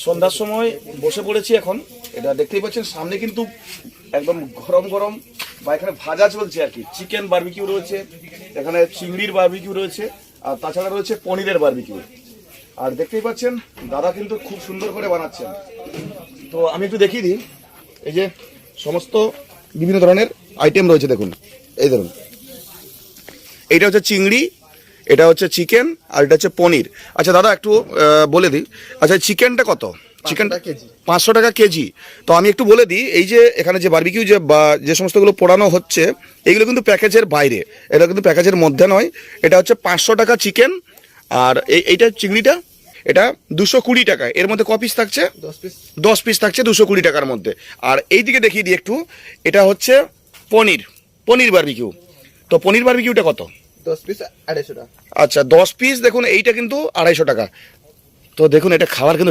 সন্ধ্যার সময় বসে পড়েছি এখন। এটা দেখতেই পাচ্ছেন সামনে কিন্তু একদম গরম গরম বা এখানে ভাজা চলছে আর কি। চিকেন বারবিকিউ রয়েছে, এখানে চিংড়ির বারবিকিউ রয়েছে, আর তাছাড়া রয়েছে পনিরের বারবিকিউ। আর দেখতেই পাচ্ছেন দাদা কিন্তু খুব সুন্দর করে বানাচ্ছেন। তো আমি একটু দেখিয়ে দিই, এই যে সমস্ত বিভিন্ন ধরনের আইটেম রয়েছে দেখুন। এই ধরুন, এইটা হচ্ছে চিংড়ি, এটা হচ্ছে চিকেন, আর এটা হচ্ছে পনির। আচ্ছা দাদা একটু বলে দিই, আচ্ছা চিকেনটা কত? চিকেনটা 500 টাকা কেজি। তো আমি একটু বলে দিই, এই যে এখানে যে বারবিকিউ যে সমস্তগুলো পোড়ানো হচ্ছে, এগুলো কিন্তু প্যাকেজের বাইরে, এটা কিন্তু প্যাকেজের মধ্যে নয়। এটা হচ্ছে 500 টাকা চিকেন, আর এইটা চিংড়িটা এটা 220 টাকা। এর মধ্যে ক পিস থাকছে? 10 পিস থাকছে 220 টাকার মধ্যে। আর এই দিকে দেখিয়ে দিই একটু, এটা হচ্ছে পনির বারবিকিউ। তো পনির বারবিকিউটা কত? 10 পিস 250 টাকা। আচ্ছা 10 পিস দেখুন, এইটা কিন্তু 250 টাকা। তো দেখুন এটা খাওয়ার কিন্তু